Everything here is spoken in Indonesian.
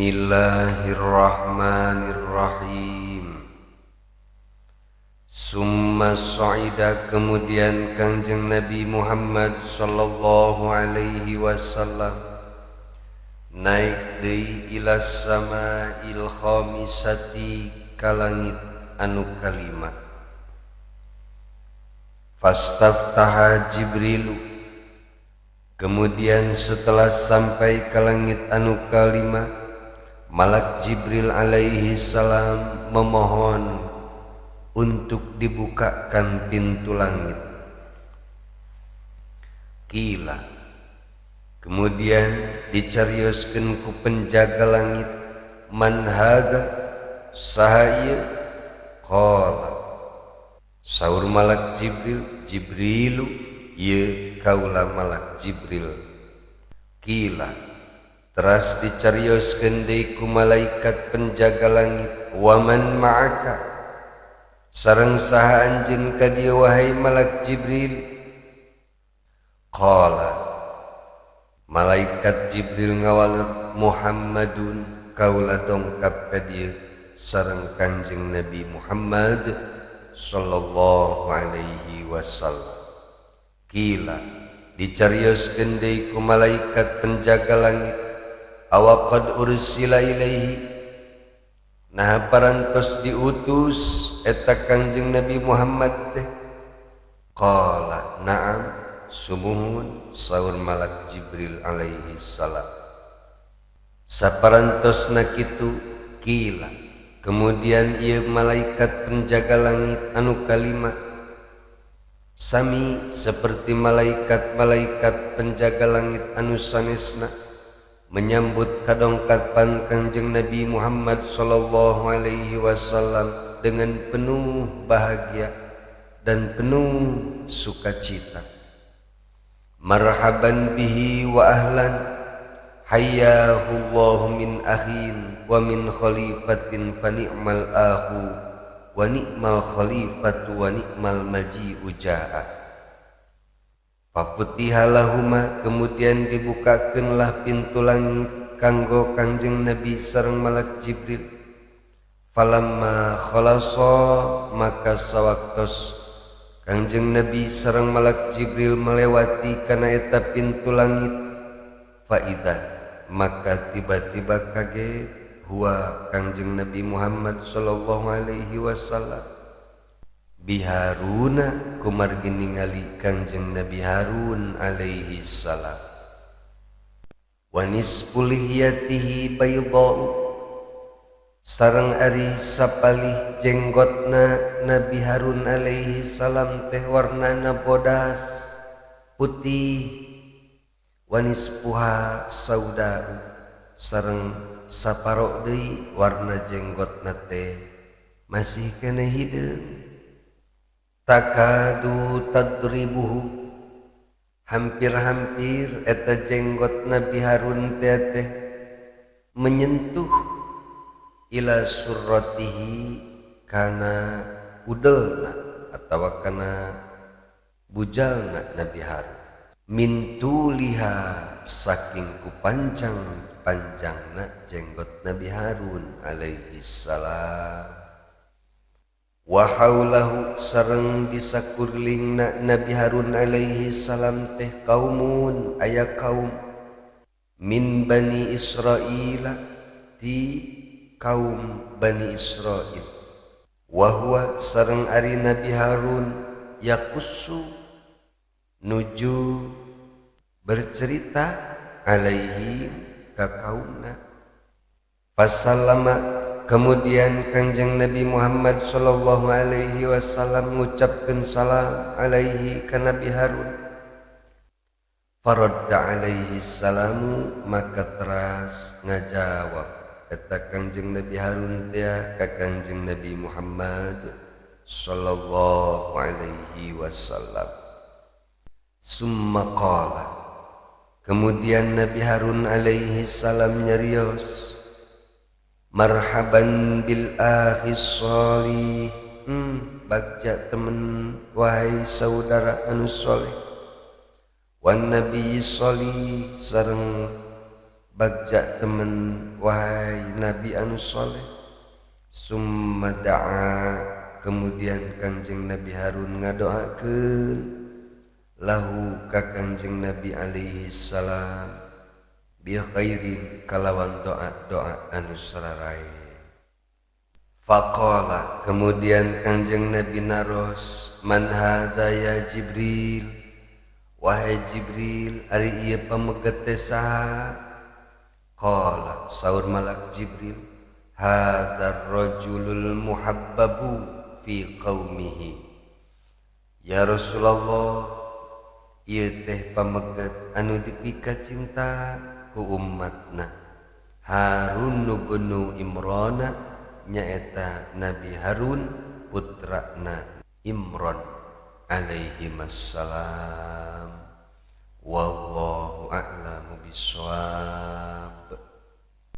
Bismillahirrahmanirrahim. Summa sa'ida, kemudian Kangjeng Nabi Muhammad sallallahu alaihi wasallam naik deui ila sama'il khamisati, ka langit anu kalima. Fastaftaha Jibrilu, kemudian setelah sampai ke langit anu kalima, Malak Jibril alaihi salam memohon untuk dibukakan pintu langit. Kila, kemudian dicarioskeun ku penjaga langit, man hada, saha ieu? Qala, saur Malak Jibril, Jibrilu, ieu kaula Malak Jibril. Kila, teras dicarioskeun deui ku malaikat penjaga langit, waman ma'aka, sareng saha anjeun ka dieu wahai Malak Jibril? Qala, malaikat Jibril ngawaleut, Muhammadun, kaula dongkap ka dieu sareng Kanjeng Nabi Muhammad sallallahu alaihi wasallam. Kila, dicarioskeun deui ku malaikat penjaga langit, awaqad ursila ilaihi, nah parantos diutus eta Kanjeng Nabi Muhammad teh? Qala, na'am, sumuhun, saur Malak Jibril alaihi salam. Saparantosna kitu, kila, kemudian ieu malaikat penjaga langit anu kalima sami seperti malaikat-malaikat penjaga langit anu sanesna menyambut kadongkapan Kanjeng Nabi Muhammad sallallahu alaihi wasallam dengan penuh bahagia dan penuh sukacita. Marhaban bihi wa ahlan, hayyahullahu min akhin wa min khalifatin, fa ni'mal akhu wa ni'mal khalifatu wa ni'mal maji'u ja'a. Fafutiha lahuma, kemudian dibukakeunlah pintu langit kanggo Kanjeng Nabi sareng Malak Jibril. Falamma khalasa, maka sawaktos Kanjeng Nabi sareng Malak Jibril melewati kana eta pintu langit, faidah, maka tiba-tiba kaget huwa Kanjeng Nabi Muhammad sallallahu alaihi wasallam biharuna, kumargi ningali Kanjeng Nabi Harun alaihi salam, wa nisfu lihiyatihi baydau, sareng ari sapalih jenggotna Nabi Harun alaihi salam teh warnana bodas putih, wa nisfuha saudau, sareng saparo deui warna jenggotna teh masih kena hideung. Takadu tadribuhu, hampir-hampir eta jenggot Nabi Harun teh menyentuh ila surratihi, kana udelna atawa kana bujalna Nabi Harun. Min tuliha, saking kupanjang-panjangna jenggot Nabi Harun alaihi salam. Wa haulahu, sareng di sakurlingna Nabi Harun alaihi salam teh kaumun, aya kaum min Bani Israil, ti kaum Bani Israil. Wa huwa, sareng ari Nabi Harun yakussu, nuju bercerita alaihim ka kaumna. Fasallama, kemudian Kanjeng Nabi Muhammad sallallahu alaihi wasallam mengucapkan salam alaihi ka Nabi Harun. Faradda alaihi salamu, maka teras ngajawab eta Kanjeng Nabi Harun teh ka Kanjeng Nabi Muhammad sallallahu alaihi wasallam. Summa qala, kemudian Nabi Harun alaihi salam nyarios, marhaban bil akhi sholih, bagja temen wahai saudara anu soleh, wan nabi sholih, sareng bagja temen wahai Nabi anu soleh. Summa da'a, kemudian Kangjeng Nabi Harun ngadoakeun lahu ka Kangjeng Nabi alaihi salam bi khairin kalawan doa-doa anu sararae. Faqala, kemudian Kangjeng Nabi naros, man hadza ya Jibril, wahai Jibril ari ieu pameget teh saha? Qala, saur malak Jibril, hadzal rajulul muhabbabu fi qaumihi. Ya Rasulullah, ieu teh pameget anu dipika cinta ku ummatna. Harun bin Imran, nyaeta Nabi Harun putrana Imran alaihi wassalam. Wallahu a'lamu bishawab.